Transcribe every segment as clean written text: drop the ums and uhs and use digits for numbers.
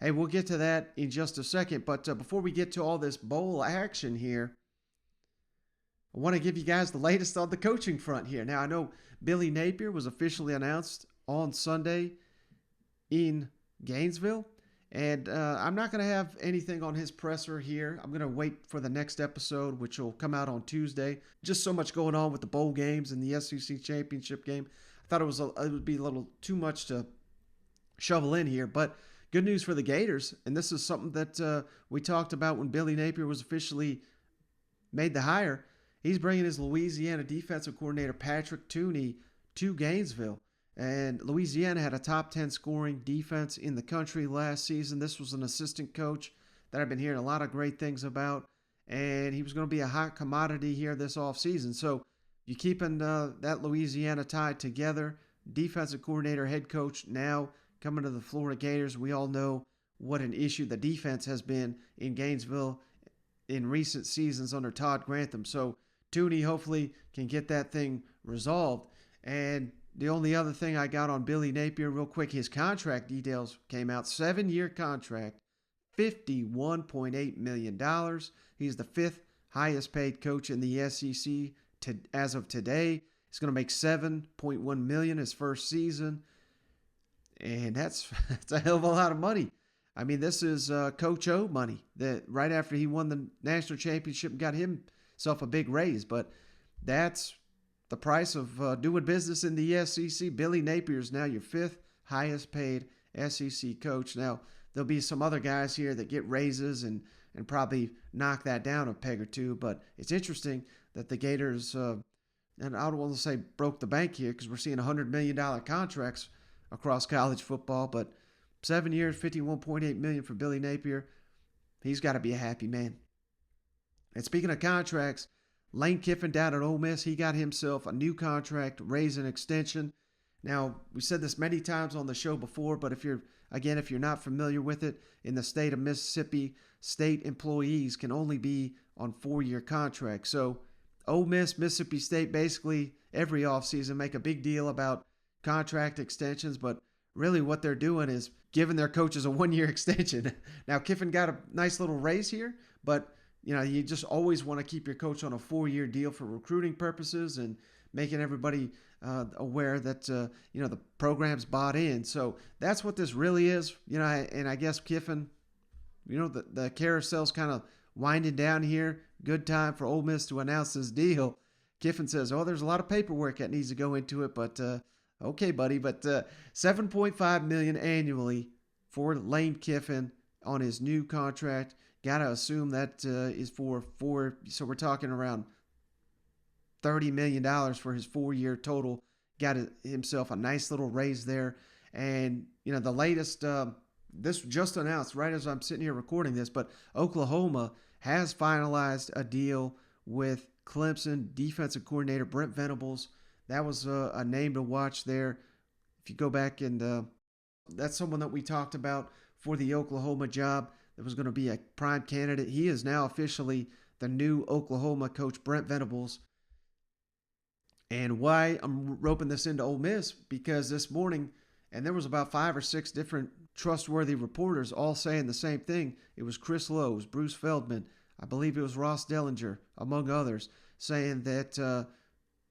Hey, we'll get to that in just a second. But before we get to all this bowl action here, I want to give you guys the latest on the coaching front here. Now, I know Billy Napier was officially announced on Sunday in Gainesville. And I'm not going to have anything on his presser here. I'm going to wait for the next episode, which will come out on Tuesday. Just so much going on with the bowl games and the SEC championship game. I thought it would be a little too much to shovel in here. But good news for the Gators. And this is something that we talked about when Billy Napier was officially made the hire. He's bringing his Louisiana defensive coordinator, Patrick Tooney, to Gainesville. And Louisiana had a top 10 scoring defense in the country last season. This was an assistant coach that I've been hearing a lot of great things about. And he was going to be a hot commodity here this offseason. So you're keeping that Louisiana tie together. Defensive coordinator, head coach now coming to the Florida Gators. We all know what an issue the defense has been in Gainesville in recent seasons under Todd Grantham. So Tooney hopefully can get that thing resolved. And the only other thing I got on Billy Napier real quick, his contract details came out. 7-year contract, $51.8 million. He's the 5th highest paid coach in the SEC as of today. He's going to make $7.1 million his first season. And that's a hell of a lot of money. I mean, this is Coach O money that right after he won the national championship got himself a big raise. But that's the price of doing business in the SEC. Billy Napier is now your 5th highest paid SEC coach. Now, there'll be some other guys here that get raises and probably knock that down a peg or two. But it's interesting that the Gators, and I don't want to say broke the bank here because we're seeing $100 million contracts across college football. But 7 years, $51.8 million for Billy Napier. He's got to be a happy man. And speaking of contracts, Lane Kiffin down at Ole Miss, he got himself a new contract, raise and extension. Now, we said this many times on the show before, but if you're not familiar with it, in the state of Mississippi, state employees can only be on 4-year contracts. So Ole Miss, Mississippi State, basically every offseason make a big deal about contract extensions, but really what they're doing is giving their coaches a 1-year extension. Now, Kiffin got a nice little raise here, but you just always want to keep your coach on a 4-year deal for recruiting purposes and making everybody aware that, the program's bought in. So that's what this really is. And I guess Kiffin, the carousel's kind of winding down here. Good time for Ole Miss to announce this deal. Kiffin says, there's a lot of paperwork that needs to go into it, but okay, buddy. But $7.5 million annually for Lane Kiffin on his new contract. Got to assume that is for 4. So we're talking around $30 million for his 4-year total. Got himself a nice little raise there. And, the latest, this just announced right as I'm sitting here recording this, but Oklahoma has finalized a deal with Clemson defensive coordinator Brent Venables. That was a name to watch there. If you go back and that's someone that we talked about for the Oklahoma job. That was going to be a prime candidate. He is now officially the new Oklahoma coach, Brent Venables. And why I'm roping this into Ole Miss, because this morning, and there was about 5 or 6 different trustworthy reporters all saying the same thing. It was Chris Lowe, it was Bruce Feldman, I believe it was Ross Dellinger, among others, saying that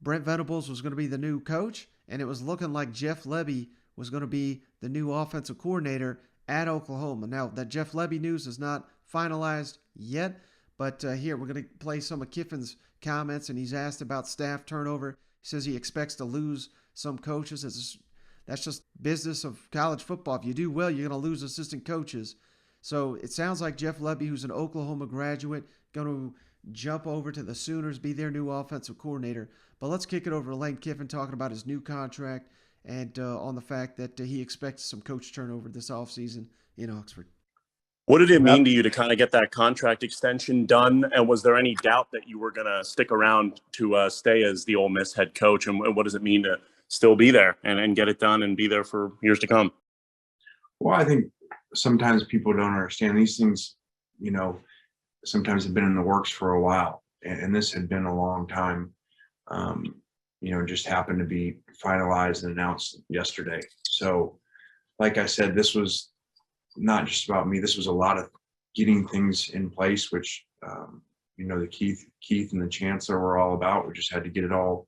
Brent Venables was going to be the new coach, and it was looking like Jeff Lebby was going to be the new offensive coordinator at Oklahoma. Now, that Jeff Lebby news is not finalized yet, but here we're going to play some of Kiffin's comments, and he's asked about staff turnover. He says he expects to lose some coaches. That's just business of college football. If you do well, you're going to lose assistant coaches. So it sounds like Jeff Lebby, who's an Oklahoma graduate, going to jump over to the Sooners, be their new offensive coordinator. But let's kick it over to Lane Kiffin talking about his new contract and on the fact that he expects some coach turnover this offseason in Oxford. What did it mean to you to kind of get that contract extension done? And was there any doubt that you were going to stick around to stay as the Ole Miss head coach? And what does it mean to still be there and get it done and be there for years to come? Well, I think sometimes people don't understand these things, sometimes have been in the works for a while. And this had been a long time, just happened to be finalized and announced yesterday. So, like I said, this was not just about me. This was a lot of getting things in place, which, the Keith and the Chancellor were all about. We just had to get it all,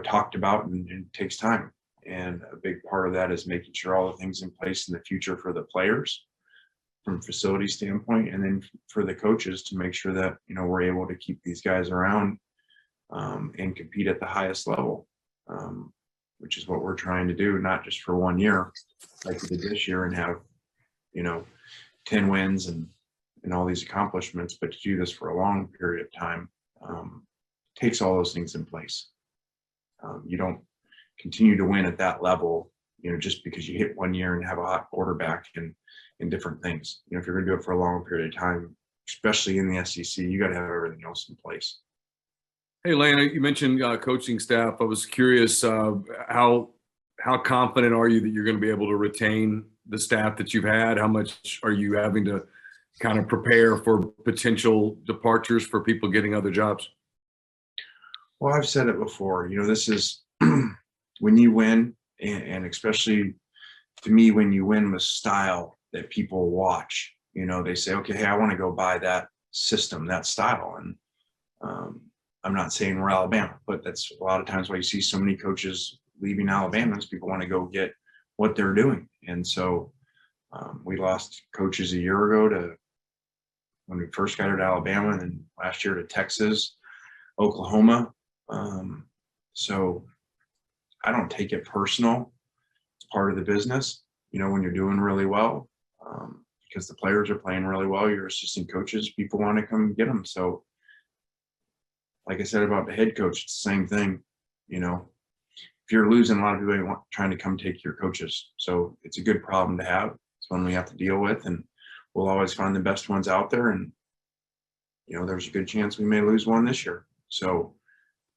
talked about, and it takes time. And a big part of that is making sure all the things in place in the future for the players from a facility standpoint, and then for the coaches to make sure that, we're able to keep these guys around and compete at the highest level, which is what we're trying to do, not just for 1 year like we did this year and have, 10 wins and all these accomplishments, but to do this for a long period of time takes all those things in place. You don't continue to win at that level, just because you hit 1 year and have a hot quarterback and different things. If you're going to do it for a long period of time, especially in the SEC, you got to have everything else in place. Hey, Lane, you mentioned coaching staff. I was curious, how confident are you that you're going to be able to retain the staff that you've had? How much are you having to kind of prepare for potential departures for people getting other jobs? Well, I've said it before, this is when you win, and especially to me, when you win with style that people watch, they say, okay, hey, I want to go buy that system, that style. And I'm not saying we're Alabama, but that's a lot of times why you see so many coaches leaving Alabama is people want to go get what they're doing. And so we lost coaches a year ago to when we first got to Alabama, and then last year to Texas, Oklahoma. So I don't take it personal. It's part of the business, when you're doing really well, because the players are playing really well, your assistant coaches, people want to come get them. So like I said about the head coach, it's the same thing. If you're losing, a lot of people trying to come take your coaches. So it's a good problem to have. It's one we have to deal with, and we'll always find the best ones out there. And, there's a good chance we may lose one this year. So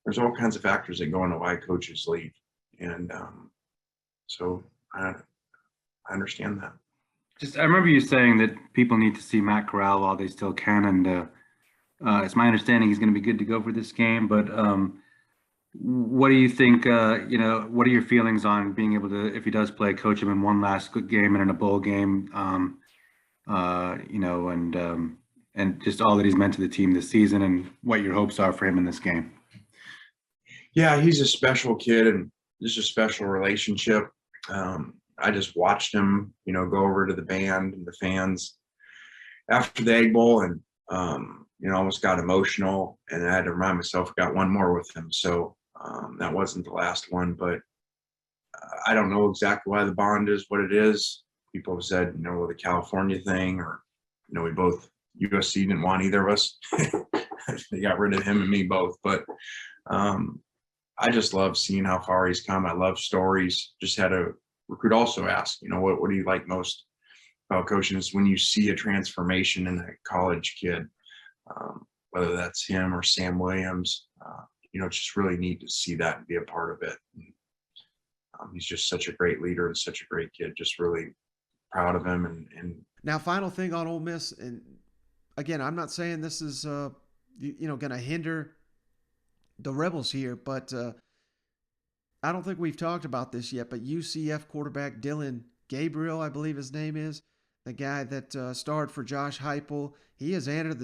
there's all kinds of factors that go into why coaches leave. And so I understand that. I remember you saying that people need to see Matt Corral while they still can. And it's my understanding he's going to be good to go for this game. But what do you think, what are your feelings on being able to, if he does play, coach him in one last good game and in a bowl game, and just all that he's meant to the team this season and what your hopes are for him in this game? Yeah, he's a special kid and just a special relationship. I just watched him, go over to the band and the fans after the Egg Bowl, and almost got emotional, and I had to remind myself I got one more with him. So that wasn't the last one, but I don't know exactly why the bond is what it is. People have said, the California thing, or, we both, USC didn't want either of us. They got rid of him and me both. But I just love seeing how far he's come. I love stories. Just had a recruit also ask, what do you like most about coaching? Is when you see a transformation in a college kid, whether that's him or Sam Williams. It's just really neat to see that and be a part of it. He's just such a great leader and such a great kid. Just really proud of him. And now, final thing on Ole Miss, and again, I'm not saying this is going to hinder the Rebels here, but I don't think we've talked about this yet. But UCF quarterback Dillon Gabriel, I believe his name is, the guy that starred for Josh Heupel, he has entered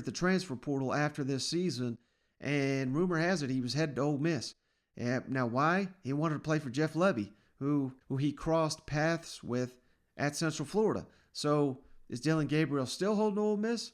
the transfer portal after this season, and rumor has it he was headed to Ole Miss. Now, why? He wanted to play for Jeff Lebby, who he crossed paths with at Central Florida. So is Dillon Gabriel still holding Ole Miss?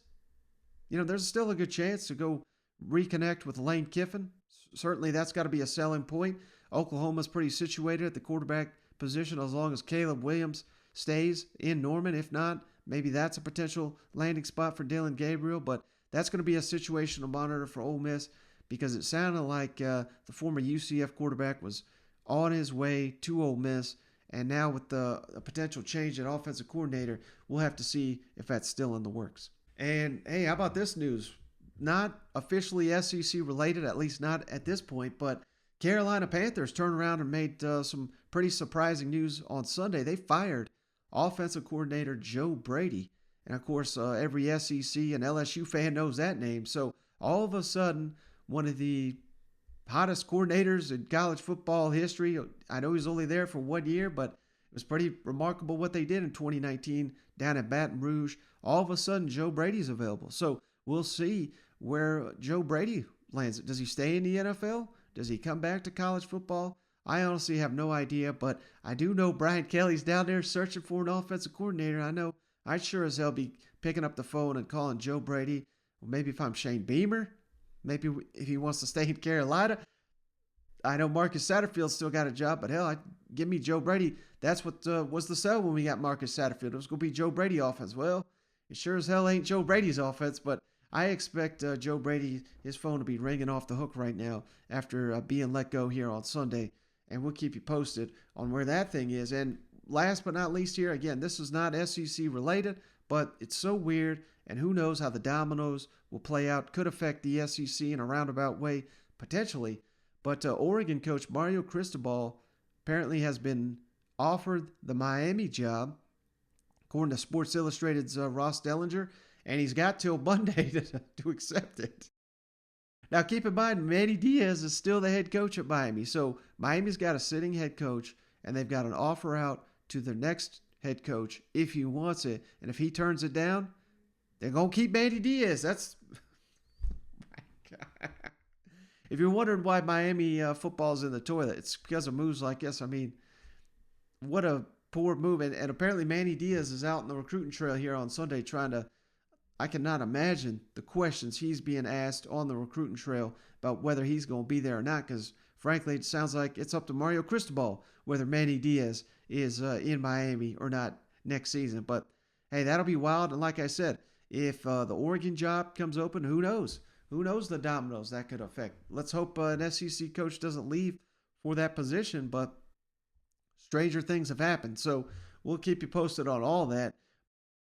There's still a good chance to go reconnect with Lane Kiffin. Certainly that's got to be a selling point. Oklahoma's pretty situated at the quarterback position as long as Caleb Williams stays in Norman. If not, maybe that's a potential landing spot for Dillon Gabriel. But that's going to be a situation to monitor for Ole Miss, because it sounded like the former UCF quarterback was on his way to Ole Miss. And now with a potential change in offensive coordinator, we'll have to see if that's still in the works. And, hey, how about this news? Not officially SEC related, at least not at this point, but Carolina Panthers turned around and made some pretty surprising news on Sunday. They fired offensive coordinator Joe Brady. And, of course, every SEC and LSU fan knows that name. So, all of a sudden, one of the hottest coordinators in college football history. I know he's only there for 1 year, but it was pretty remarkable what they did in 2019 down at Baton Rouge. All of a sudden, Joe Brady's available. So we'll see where Joe Brady lands. Does he stay in the NFL? Does he come back to college football? I honestly have no idea, but I do know Brian Kelly's down there searching for an offensive coordinator. I know I'd sure as hell be picking up the phone and calling Joe Brady. Or maybe if I'm Shane Beamer, maybe if he wants to stay in Carolina. I know Marcus Satterfield's still got a job, but hell, give me Joe Brady. That's what was the sell when we got Marcus Satterfield. It was going to be Joe Brady offense. Well, it sure as hell ain't Joe Brady's offense, but I expect Joe Brady, his phone to be ringing off the hook right now after being let go here on Sunday. And we'll keep you posted on where that thing is. And last but not least here, again, this is not SEC related, but it's so weird, and who knows how the dominoes will play out. Could affect the SEC in a roundabout way, potentially. But Oregon coach Mario Cristobal apparently has been offered the Miami job, according to Sports Illustrated's Ross Dellinger, and he's got till Monday to accept it. Now, keep in mind, Manny Diaz is still the head coach at Miami. So Miami's got a sitting head coach, and they've got an offer out to their next head coach if he wants it. And if he turns it down, they're going to keep Manny Diaz. That's my God. If you're wondering why Miami football's in the toilet, it's because of moves like this. I mean, what a poor move. And apparently Manny Diaz is out in the recruiting trail here on Sunday trying to, I cannot imagine the questions he's being asked on the recruiting trail about whether he's going to be there or not, because frankly, it sounds like it's up to Mario Cristobal whether Manny Diaz is in Miami or not next season. But hey, that'll be wild. And like I said, if the Oregon job comes open, who knows? Who knows the dominoes that could affect? Let's hope an SEC coach doesn't leave for that position, but stranger things have happened. So we'll keep you posted on all that.